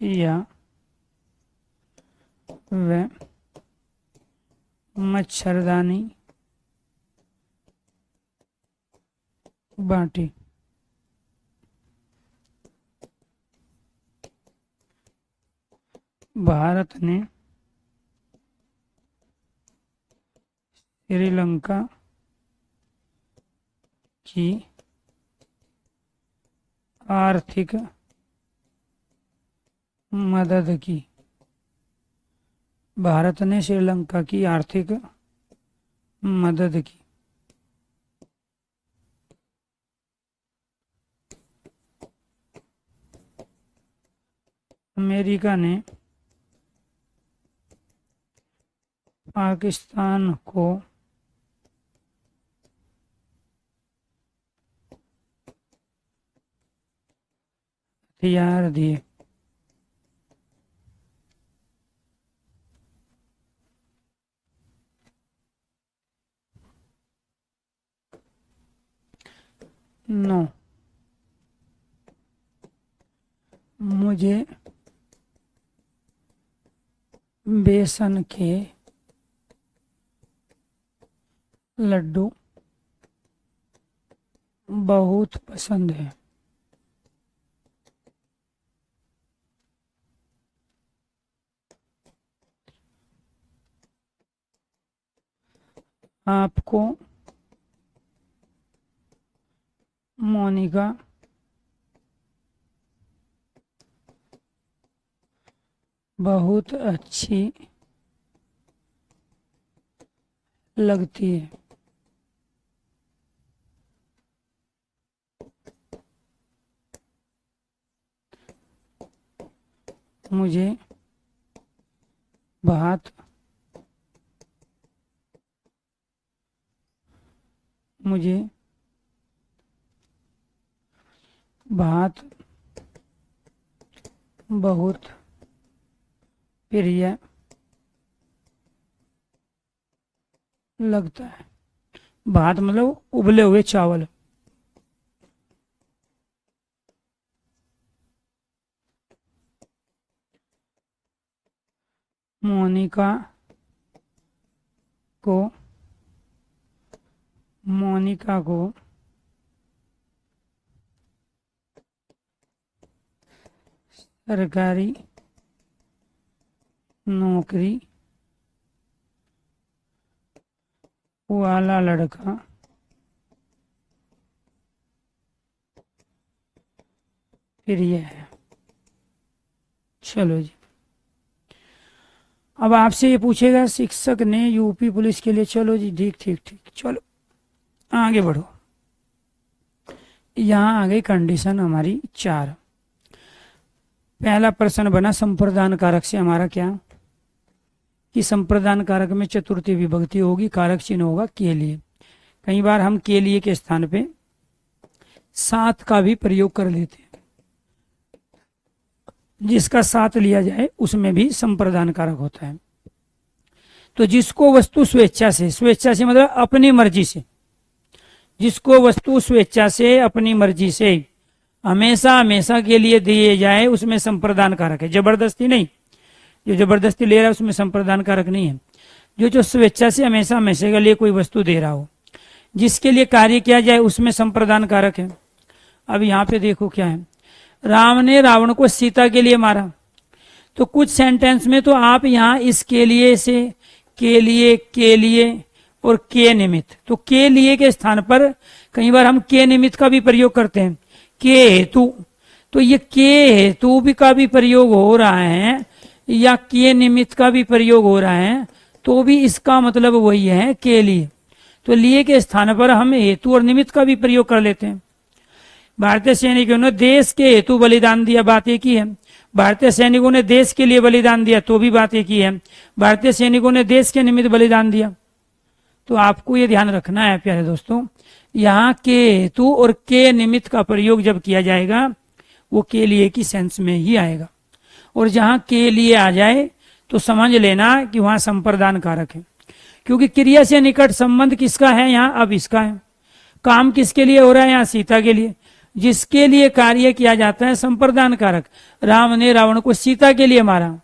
या व मच्छरदानी बांटी। भारत ने श्रीलंका की आर्थिक मदद की। भारत ने श्रीलंका की आर्थिक मदद की। अमेरिका ने पाकिस्तान को हथियार दिए। नो, मुझे बेसन के लड्डू बहुत पसंद है। आपको मोनिका बहुत अच्छी लगती है। मुझे भात बहुत प्रिय लगता है। भात मतलब उबले हुए चावल। मोनिका को सरकारी नौकरी वाला लड़का प्रिय है। चलो जी, अब आपसे ये पूछेगा शिक्षक ने यूपी पुलिस के लिए। चलो जी, ठीक ठीक ठीक, चलो आगे बढ़ो। यहाँ आ गई कंडीशन हमारी 4। पहला प्रश्न बना संप्रदान कारक से हमारा क्या, कि संप्रदान कारक में चतुर्थी विभक्ति होगी, कारक चिन्ह होगा के लिए। कई बार हम के लिए के स्थान पे साथ का भी प्रयोग कर लेते हैं। जिसका साथ लिया जाए उसमें भी संप्रदान कारक होता है। तो जिसको वस्तु स्वेच्छा से मतलब अपनी मर्जी से, जिसको वस्तु स्वेच्छा से अपनी मर्जी से हमेशा हमेशा के लिए दिए जाए उसमें संप्रदान कारक है। जबरदस्ती नहीं, जो जबरदस्ती ले रहा है उसमें संप्रदान कारक नहीं है। जो स्वेच्छा से हमेशा हमेशा के लिए कोई वस्तु दे रहा हो, जिसके लिए कार्य किया जाए उसमें संप्रदान कारक है। अब यहाँ पे देखो क्या है, राम ने रावण को सीता के लिए मारा। तो कुछ सेंटेंस में तो आप यहाँ इस के लिए से के लिए और के निमित्त, तो के लिए के स्थान पर कई बार हम के निमित्त का भी प्रयोग करते हैं, के हेतु। तो ये के हेतु भी का भी प्रयोग हो रहा है या के निमित्त का भी प्रयोग हो रहा है, तो भी इसका मतलब वही है के लिए। तो लिए के स्थान पर हम हेतु और निमित्त का भी प्रयोग कर लेते हैं। भारतीय सैनिकों ने देश के हेतु बलिदान दिया, बात एक ही है। भारतीय सैनिकों ने देश के लिए बलिदान दिया, तो भी बात एक ही है। भारतीय सैनिकों ने देश के निमित्त बलिदान दिया। तो आपको ये ध्यान रखना है प्यारे दोस्तों, यहाँ के हेतु और के निमित्त का प्रयोग जब किया जाएगा वो के लिए की सेंस में ही आएगा। और जहाँ के लिए आ जाए तो समझ लेना कि वहां संप्रदान कारक है, क्योंकि क्रिया से निकट संबंध किसका है यहाँ, अब इसका है। काम किसके लिए हो रहा है यहाँ, सीता के लिए। जिसके लिए कार्य किया जाता है संप्रदान कारक। राम ने रावण को सीता के लिए मारा,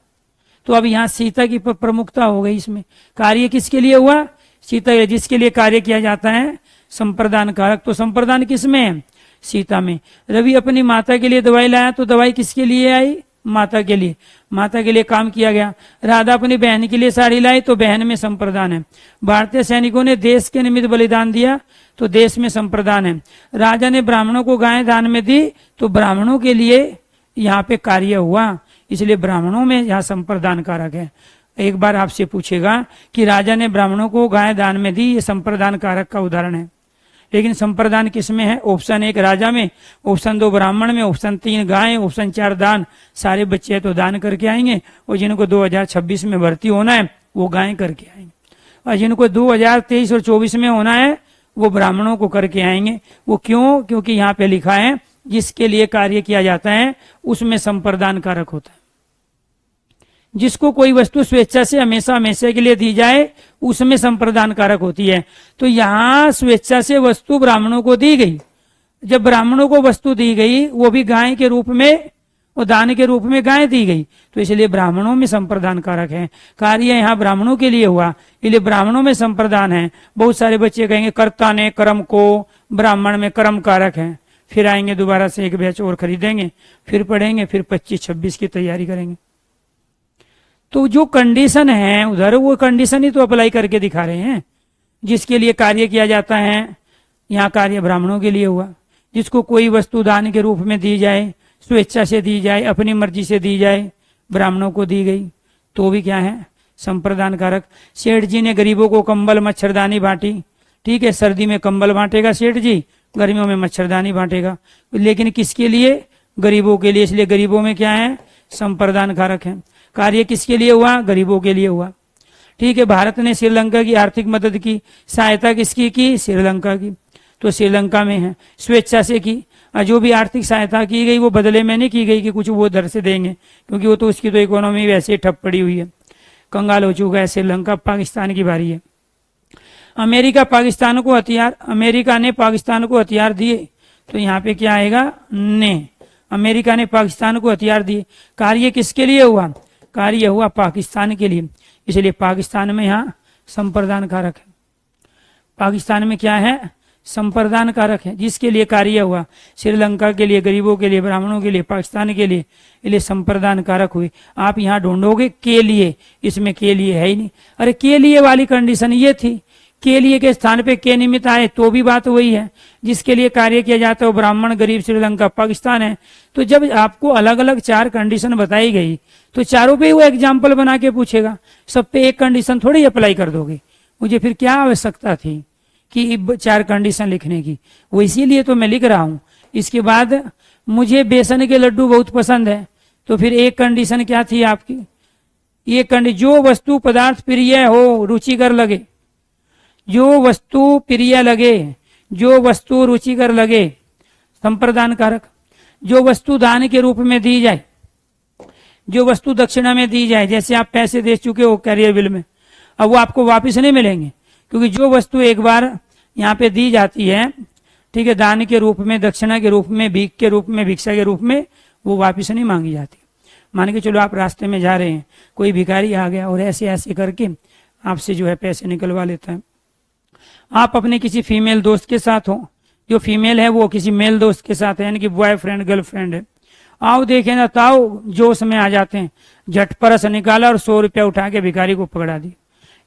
तो अब यहाँ सीता की प्रमुखता हो गई। इसमें कार्य किसके लिए हुआ, सीता, जिसके लिए कार्य किया जाता है संप्रदान कारक। तो संप्रदान किसमें है, सीता में। रवि अपनी माता के लिए दवाई लाया, तो दवाई किसके लिए आई, माता के लिए। माता के लिए काम किया गया। राधा अपनी बहन के लिए साड़ी लाई, तो बहन में संप्रदान है। भारतीय सैनिकों ने देश के निमित्त बलिदान दिया, तो देश में संप्रदान है। राजा ने ब्राह्मणों को गाय दान में दी, तो ब्राह्मणों के लिए यहाँ पे कार्य हुआ, इसलिए ब्राह्मणों में यहाँ संप्रदान कारक है। एक बार आपसे पूछेगा कि राजा ने ब्राह्मणों को गाय दान में दी, ये संप्रदान कारक का उदाहरण है। लेकिन संप्रदान किसमें है, ऑप्शन 1 राजा में, ऑप्शन 2 ब्राह्मण में, ऑप्शन 3 गाय, ऑप्शन 4 दान। सारे बच्चे तो दान करके आएंगे, और जिनको 2026 में भर्ती होना है वो गाय करके आएंगे, और जिनको 2023 और 24 में होना है वो ब्राह्मणों को करके आएंगे। वो क्यों, क्योंकि यहाँ पे लिखा है जिसके लिए कार्य किया जाता है उसमें संप्रदान कारक होता है। जिसको कोई वस्तु स्वेच्छा से हमेशा हमेशा के लिए दी जाए उसमें संप्रदान कारक होती है। तो यहाँ स्वेच्छा से वस्तु ब्राह्मणों को दी गई। जब ब्राह्मणों को वस्तु दी गई, वो भी गाय के रूप में, वो दान के रूप में गाय दी गई, तो इसलिए ब्राह्मणों में संप्रदान कारक है। कार्य यहाँ ब्राह्मणों के लिए हुआ, इसलिए ब्राह्मणों में संप्रदान है। बहुत सारे बच्चे कहेंगे कर्ता ने कर्म को, ब्राह्मण में कर्म कारक है। फिर आएंगे दोबारा से एक बैच और खरीदेंगे, फिर पढ़ेंगे, फिर 25-26 की तैयारी करेंगे। तो जो कंडीशन है उधर, वो कंडीशन ही तो अप्लाई करके दिखा रहे हैं। जिसके लिए कार्य किया जाता है, यहाँ कार्य ब्राह्मणों के लिए हुआ। जिसको कोई वस्तु दान के रूप में दी जाए, स्वेच्छा से दी जाए, अपनी मर्जी से दी जाए, ब्राह्मणों को दी गई, तो भी क्या है, संप्रदान कारक। सेठ जी ने गरीबों को कंबल मच्छरदानी बांटी, ठीक है, सर्दी में कंबल बांटेगा सेठ जी, गर्मियों में मच्छरदानी बांटेगा, लेकिन किसके लिए, गरीबों के लिए। इसलिए गरीबों में क्या है, संप्रदान कारक है। कार्य किसके लिए हुआ, गरीबों के लिए हुआ। ठीक है, भारत ने श्रीलंका की आर्थिक मदद की, सहायता किसकी की, श्रीलंका की, तो श्रीलंका में है, स्वेच्छा से की। और जो भी आर्थिक सहायता की गई वो बदले में नहीं की गई कि कुछ वो दर से देंगे, क्योंकि वो तो उसकी तो इकोनॉमी वैसे ही ठप पड़ी हुई है, कंगाल हो चुका है श्रीलंका। पाकिस्तान की बारी है। अमेरिका पाकिस्तान को हथियार, अमेरिका ने पाकिस्तान को हथियार दिए, तो यहाँ पे क्या आएगा, ने। अमेरिका ने पाकिस्तान को हथियार दिए। कार्य किसके लिए हुआ, कार्य हुआ पाकिस्तान के लिए, इसलिए पाकिस्तान में यहाँ संप्रदान कारक है। पाकिस्तान में क्या है, संप्रदान कारक है। जिसके लिए कार्य हुआ, श्रीलंका के लिए, गरीबों के लिए, ब्राह्मणों के लिए, पाकिस्तान के लिए, इसलिए संप्रदान कारक हुई। आप यहाँ ढूंढोगे के लिए, इसमें के लिए है ही नहीं। अरे के लिए वाली कंडीशन ये थी, के लिए के स्थान पे के निमित्त आए तो भी बात वही है। जिसके लिए कार्य किया जाता है वो ब्राह्मण, गरीब, श्रीलंका, पाकिस्तान है। तो जब आपको अलग अलग 4 कंडीशन बताई गई, तो चारों पे वो एग्जाम्पल बना के पूछेगा, सब पे एक कंडीशन थोड़ी अप्लाई कर दोगे। मुझे फिर क्या आवश्यकता थी कि 4 कंडीशन लिखने की, वो इसीलिए तो मैं लिख रहा हूं। इसके बाद मुझे बेसन के लड्डू बहुत पसंद है, तो फिर एक कंडीशन क्या थी आपकी, ये कंडीशन, जो वस्तु पदार्थ प्रिय हो, रुचिकर लगे, जो वस्तु प्रिय लगे, जो वस्तु रुचिकर लगे, संप्रदान कारक। जो वस्तु दान के रूप में दी जाए, जो वस्तु दक्षिणा में दी जाए, जैसे आप पैसे दे चुके हो कैरियर बिल में, अब वो आपको वापस नहीं मिलेंगे, क्योंकि जो वस्तु एक बार यहाँ पे दी जाती है, ठीक है, दान के रूप में, दक्षिणा के रूप में, भीख के रूप में, भिक्षा के रूप में, वो वापस नहीं मांगी जाती। मान के चलो आप रास्ते में जा रहे हैं, कोई भिखारी आ गया और ऐसे ऐसे करके आपसे जो है पैसे निकलवा लेता है। आप अपने किसी फीमेल दोस्त के साथ हो, जो फीमेल है वो किसी मेल दोस्त के साथ है, यानी कि बॉयफ्रेंड गर्लफ्रेंड है, आओ देखे ना ताओ जोश में आ जाते हैं, झट परस निकाला और 100 रुपया उठा के भिखारी को पकड़ा दी,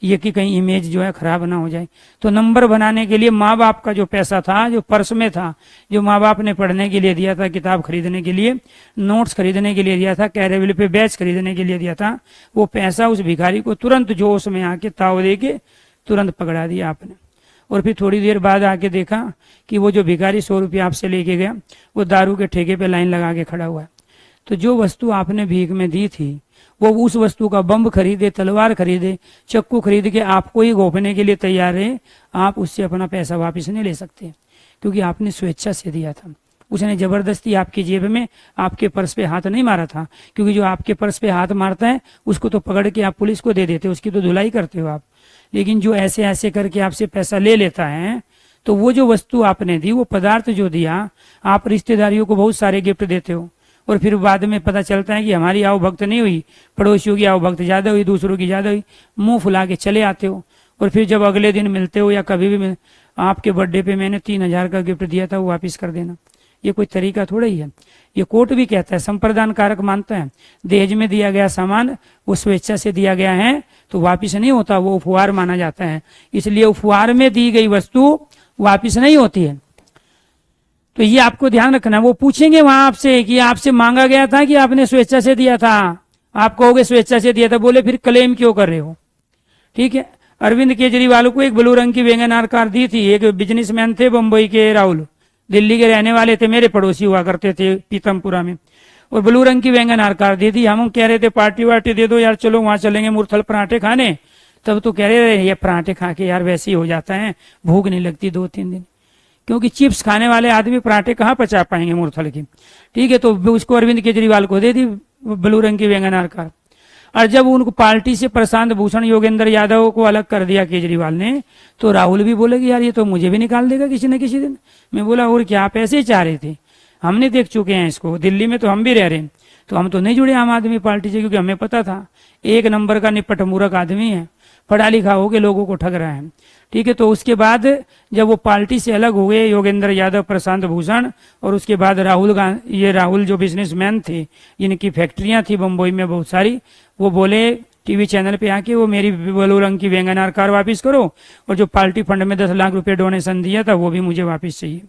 ये कि कहीं इमेज जो है खराब ना हो जाए। तो नंबर बनाने के लिए माँ बाप का जो पैसा था, जो पर्स में था, जो माँ बाप ने पढ़ने के लिए दिया था, किताब खरीदने के लिए, नोट्स खरीदने के लिए दिया था, कैरेबिल पे बैच खरीदने के लिए दिया था, वो पैसा उस भिखारी को तुरंत जोश में आके ताव दे के तुरंत पकड़ा दिया आपने। और फिर थोड़ी देर बाद आके देखा कि वो जो भिखारी 100 रुपया आपसे लेके गया, वो दारू के ठेके पे लाइन लगा के खड़ा हुआ है। तो जो वस्तु आपने भीख में दी थी, वो उस वस्तु का बम खरीदे, तलवार खरीदे, चक्कू खरीद के आपको ही घोंपने के लिए तैयार है, आप उससे अपना पैसा वापस नहीं ले सकते, क्योंकि आपने स्वेच्छा से दिया था। उसने जबरदस्ती आपकी जेब में, आपके पर्स पे हाथ नहीं मारा था, क्योंकि जो आपके पर्स पे हाथ मारता है उसको तो पकड़ के आप पुलिस को दे देते हो, उसकी तो धुलाई करते हो आप। लेकिन जो ऐसे ऐसे करके आपसे पैसा ले लेता है, तो वो जो वस्तु आपने दी, वो पदार्थ जो दिया, आप रिश्तेदारियों को बहुत सारे गिफ्ट देते हो, और फिर बाद में पता चलता है कि हमारी आव भक्त नहीं हुई, पड़ोसियों की आव भक्त ज्यादा हुई, दूसरों की ज्यादा हुई, मुंह फुला के चले आते हो। और फिर जब अगले दिन मिलते हो या कभी भी आपके बर्थडे पे मैंने 3000 का गिफ्ट दिया था, वो वापिस कर देना, ये कोई तरीका थोड़ा ही है। ये कोर्ट भी कहता है, संप्रदान कारक मानता है, दहेज में दिया गया सामान वो स्वेच्छा से दिया गया है तो वापिस नहीं होता, वो उपहार माना जाता है। इसलिए उपहार में दी गई वस्तु वापिस नहीं होती है। तो ये आपको ध्यान रखना। वो पूछेंगे वहां आपसे कि आपसे मांगा गया था कि आपने स्वेच्छा से दिया था, आप कहोगे स्वेच्छा से दिया था, बोले फिर क्लेम क्यों कर रहे हो। ठीक है, अरविंद केजरीवाल को एक ब्लू रंग की वैगन कार दी थी, एक बिजनेसमैन थे बम्बई के, राहुल, दिल्ली के रहने वाले थे, मेरे पड़ोसी हुआ करते थे पीतमपुरा में, और ब्लू रंग की वैगन कार दी थी। हम कह रहे थे पार्टी वार्टी दे दो यार, चलो वहां चलेंगे मुरथल पराठे खाने, तब तो कह रहे ये पराठे खा के यार वैसे ही हो जाता है, भूख नहीं लगती 2-3 दिन, क्योंकि चिप्स खाने वाले आदमी पराठे कहाँ पचा पाएंगे मुरथल की। ठीक है, तो उसको अरविंद केजरीवाल को दे दी ब्लू रंग की वैगन कार। और जब उनको पार्टी से प्रशांत भूषण योगेंद्र यादव को अलग कर दिया केजरीवाल ने, तो राहुल भी बोले कि यार ये तो मुझे भी निकाल देगा किसी न किसी दिन। मैं बोला और क्या, आप ऐसे ही चाह रहे थे, हमने देख चुके हैं इसको, दिल्ली में तो हम भी रह रहे हैं। तो हम तो नहीं जुड़े आम आदमी पार्टी से, क्योंकि हमें पता था एक नंबर का निपट मूर्ख आदमी है, पढ़ा लिखा हो के लोगों को ठग रहा है। ठीक है, तो उसके बाद जब वो पार्टी से अलग हुए योगेंद्र यादव, प्रशांत भूषण, और उसके बाद राहुल जो बिजनेसमैन थे, जिनकी फैक्ट्रियां थी बम्बई में बहुत सारी, वो बोले टीवी चैनल पे आके वो मेरी ब्लू रंग की वैगन कार वापस करो, और जो पार्टी फंड में 10 लाख रुपए डोनेशन दिया था वो भी मुझे वापस चाहिए।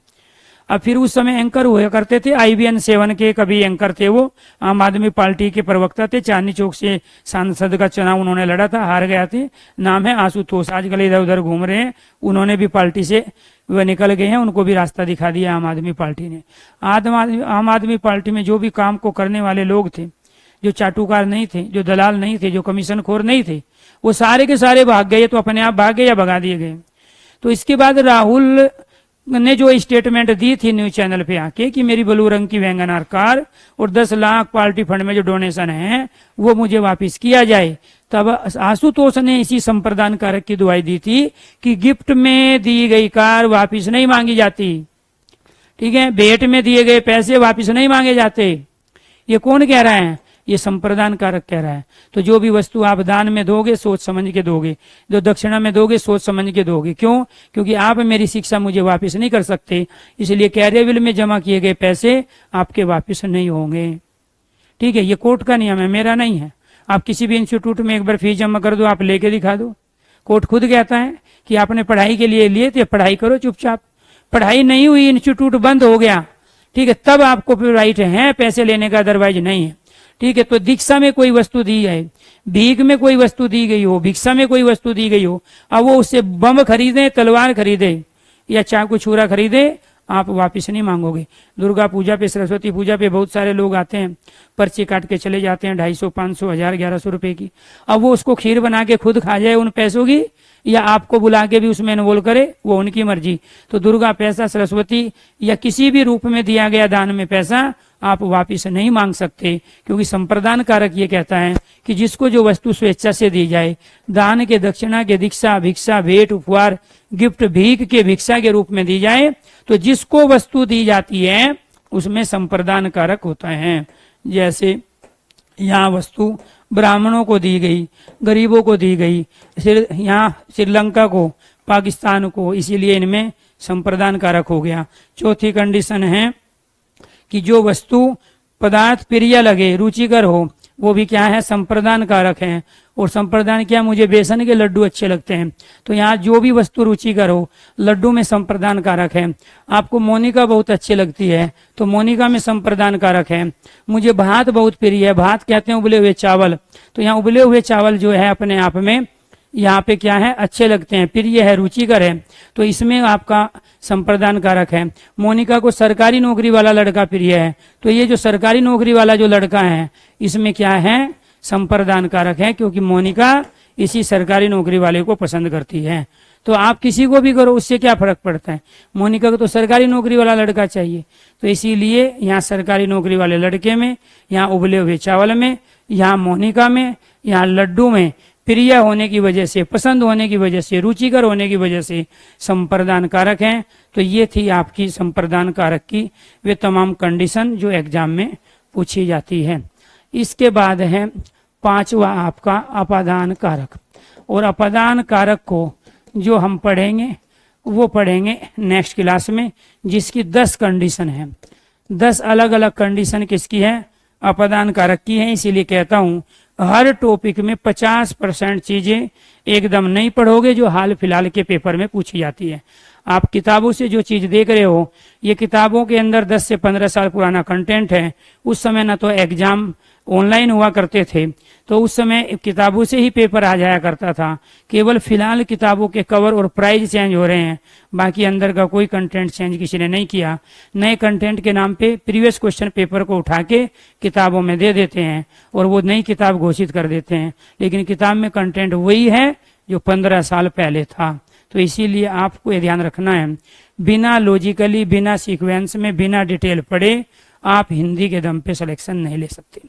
अब फिर उस समय एंकर हुआ करते थे IBN 7 के, कभी एंकर थे वो, आम आदमी पार्टी के प्रवक्ता थे, चांदनी चौक से सांसद का चुनाव उन्होंने लड़ा था, हार गया थे, नाम है आशुतोष, आजकल इधर उधर घूम रहे हैं, उन्होंने भी पार्टी से वह निकल गए हैं, उनको भी रास्ता दिखा दिया आम आदमी पार्टी ने। आम आदमी पार्टी में जो भी काम को करने वाले लोग थे, जो चाटुकार नहीं थे, जो दलाल नहीं थे, जो कमीशन खोर नहीं थे, वो सारे के सारे भाग गए। तो अपने आप भाग गए या भगा दिए गए। तो इसके बाद राहुल ने जो स्टेटमेंट दी थी न्यूज चैनल पे आके कि मेरी ब्लू रंग की वैगन कार और 10 लाख पार्टी फंड में जो डोनेशन है वो मुझे वापस किया जाए, तब आशुतोष ने इसी संप्रदान कारक की दुआई दी थी कि गिफ्ट में दी गई कार वापस नहीं मांगी जाती। ठीक है, भेंट में दिए गए पैसे वापस नहीं मांगे जाते। ये कौन कह रहा है? ये संप्रदान कारक कह रहा है। तो जो भी वस्तु आप दान में दोगे सोच समझ के दोगे, जो दक्षिणा में दोगे सोच समझ के दोगे। क्यों? क्योंकि आप मेरी शिक्षा मुझे वापस नहीं कर सकते, इसलिए कैरियर में जमा किए गए पैसे आपके वापस नहीं होंगे। ठीक है, ये कोर्ट का नियम है, मेरा नहीं है। आप किसी भी इंस्टीट्यूट में एक बार फीस जमा कर दो, आप लेके दिखा दो, कोर्ट खुद कहता है कि आपने पढ़ाई के लिए लिए थे, पढ़ाई करो चुपचाप। पढ़ाई नहीं हुई, इंस्टीट्यूट बंद हो गया, ठीक है, तब आपको राइट है पैसे लेने का, अदरवाइज नहीं है। ठीक है, तो दीक्षा में कोई वस्तु दी जाए, भीख में कोई वस्तु दी गई हो, भिक्षा में कोई वस्तु दी गई हो, अब वो उससे बम खरीदे, तलवार खरीदे या चाकू छुरा खरीदे, आप वापस नहीं मांगोगे। दुर्गा पूजा पे, सरस्वती पूजा पे बहुत सारे लोग आते हैं, पर्ची काट के चले जाते हैं 250, 500, 1000, 1100 रुपए की। अब वो उसको खीर बना के खुद खा जाए उन पैसों की, या आपको बुला के भी उसमें इन्वॉल्व करे, वो उनकी मर्जी। तो दुर्गा पैसा, सरस्वती या किसी भी रूप में दिया गया दान में पैसा आप वापिस नहीं मांग सकते, क्योंकि संप्रदान कारक ये कहता है कि जिसको जो वस्तु स्वेच्छा से दी जाए, दान के, दक्षिणा के, दीक्षा, भिक्षा, भेंट, उपहार, गिफ्ट, भीख के भिक्षा के रूप में दी जाए, तो जिसको वस्तु दी जाती है उसमें संप्रदान कारक होता है। जैसे यहाँ वस्तु ब्राह्मणों को दी गई, गरीबों को दी गई, यहाँ श्रीलंका को, पाकिस्तान को, इसीलिए इनमें संप्रदान कारक हो गया। चौथी कंडीशन है कि जो वस्तु पदार्थ प्रिय लगे, रुचिकर हो, वो भी क्या है? संप्रदान कारक है। और संप्रदान क्या? मुझे बेसन के लड्डू अच्छे लगते हैं, तो यहाँ जो भी वस्तु रुचिकर हो, लड्डू में संप्रदान कारक है। आपको मोनिका बहुत अच्छी लगती है, तो मोनिका में संप्रदान कारक है। मुझे भात बहुत प्रिय है, भात कहते हैं उबले हुए चावल, तो यहाँ उबले हुए चावल जो है अपने आप में यहाँ पे क्या है? अच्छे लगते हैं, प्रिय है, रुचिकर है, तो इसमें आपका संप्रदान कारक है। मोनिका को सरकारी नौकरी वाला लड़का प्रिय है, तो ये जो सरकारी नौकरी वाला जो लड़का है इसमें क्या है? संप्रदान कारक है, क्योंकि मोनिका इसी सरकारी नौकरी वाले को पसंद करती है। तो आप किसी को भी करो, उससे क्या फर्क पड़ता है? मोनिका को तो सरकारी नौकरी वाला लड़का चाहिए, तो इसीलिए यहाँ सरकारी नौकरी वाले लड़के में, यहाँ उबले हुए चावल में, यहाँ मोनिका में, यहाँ लड्डू में प्रिय होने की वजह से, पसंद होने की वजह से, रुचिकर होने की वजह से संप्रदान कारक हैं। तो ये थी आपकी संप्रदान कारक की वे तमाम कंडीशन जो एग्जाम में पूछी जाती है। इसके बाद है पांचवा आपका अपादान कारक। और अपादान कारक को जो हम पढ़ेंगे वो पढ़ेंगे नेक्स्ट क्लास में, जिसकी 10 कंडीशन है। 10 अलग अलग कंडीशन किसकी है? अपादान कारक की है। इसीलिए कहता हूं हर टॉपिक में 50% चीजें एकदम नहीं पढ़ोगे जो हाल फिलहाल के पेपर में पूछी जाती है। आप किताबों से जो चीज देख रहे हो, ये किताबों के अंदर 10 से 15 साल पुराना कंटेंट है। उस समय ना तो एग्जाम ऑनलाइन हुआ करते थे, तो उस समय किताबों से ही पेपर आ जाया करता था। केवल फिलहाल किताबों के कवर और प्राइस चेंज हो रहे हैं, बाकी अंदर का कोई कंटेंट चेंज किसी ने नहीं किया। नए कंटेंट के नाम पे प्रीवियस क्वेश्चन पेपर को उठा के किताबों में दे देते हैं और वो नई किताब घोषित कर देते हैं, लेकिन किताब में कंटेंट वही है जो 15 साल पहले था। तो इसीलिए आपको ये ध्यान रखना है, बिना लॉजिकली, बिना सीक्वेंस में, बिना डिटेल पढ़े आप हिंदी के दम पे सिलेक्शन नहीं ले सकते।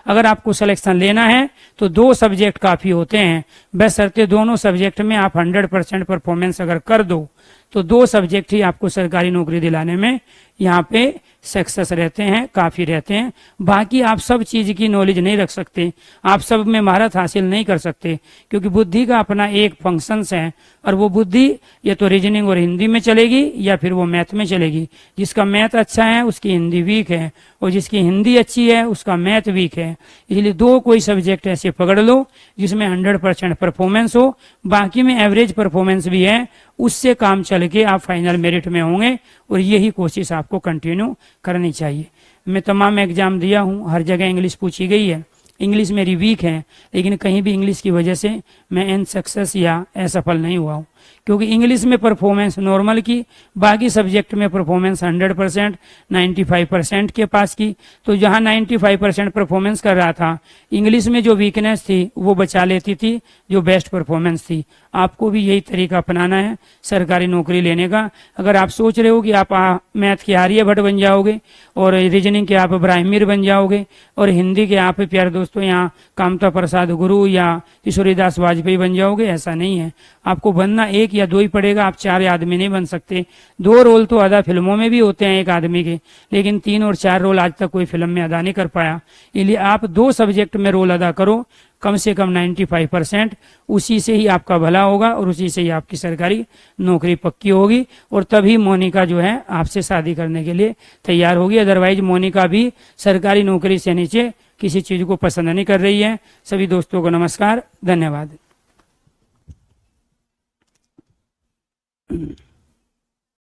अगर आपको सिलेक्शन लेना है तो 2 सब्जेक्ट काफी होते हैं, बशर्ते दोनों सब्जेक्ट में आप 100% परफॉर्मेंस अगर कर दो तो 2 सब्जेक्ट ही आपको सरकारी नौकरी दिलाने में यहाँ पे सक्सेस रहते हैं, काफ़ी रहते हैं। बाकी आप सब चीज़ की नॉलेज नहीं रख सकते, आप सब में महारत हासिल नहीं कर सकते, क्योंकि बुद्धि का अपना एक फंक्शंस है, और वो बुद्धि या तो रीजनिंग और हिंदी में चलेगी या फिर वो मैथ में चलेगी। जिसका मैथ अच्छा है उसकी हिंदी वीक है, और जिसकी हिंदी अच्छी है उसका मैथ वीक है। इसलिए दो कोई सब्जेक्ट ऐसे पकड़ लो जिसमें 100% परफॉर्मेंस हो, बाकी में एवरेज परफॉर्मेंस भी है, उससे काम चल के आप फाइनल मेरिट में होंगे। और यही कोशिश आपको कंटिन्यू करनी चाहिए। मैं तमाम एग्जाम दिया हूँ, हर जगह इंग्लिश पूछी गई है, इंग्लिश मेरी वीक है, लेकिन कहीं भी इंग्लिश की वजह से मैं अनसक्सेस या असफल नहीं हुआ हूँ, क्योंकि इंग्लिश में परफॉर्मेंस नॉर्मल की, बाकी सब्जेक्ट में परफॉर्मेंस 100% 95% के पास की। तो जहाँ 95% परफॉर्मेंस कर रहा था, इंग्लिश में जो वीकनेस थी वो बचा लेती थी, जो बेस्ट परफॉर्मेंस थी। आपको भी यही तरीका अपनाना है सरकारी नौकरी लेने का। अगर आप सोच रहे हो कि आप मैथ के आर्यभट्ट बन जाओगे, और रीजनिंग के आप ब्राह्मीर बन जाओगे, और हिंदी के आप प्यारे दोस्तों यहाँ कामता प्रसाद गुरु या किशोरीदास वाजपेयी बन जाओगे, ऐसा नहीं है। आपको बनना एक या दो ही पड़ेगा, आप 4 आदमी नहीं बन सकते। 2 रोल तो आधा फिल्मों में भी होते हैं एक आदमी के, लेकिन 3 और 4 रोल आज तक कोई फिल्म में अदा नहीं कर पाया। इसलिए आप 2 सब्जेक्ट में रोल अदा करो, कम से कम 95%, उसी से ही आपका भला होगा और उसी से ही आपकी सरकारी नौकरी पक्की होगी। और तभी मोनिका जो है आपसे शादी करने के लिए तैयार होगी। अदरवाइज मोनिका भी सरकारी नौकरी से नीचे किसी चीज को पसंद नहीं कर रही है। सभी दोस्तों को नमस्कार, धन्यवाद।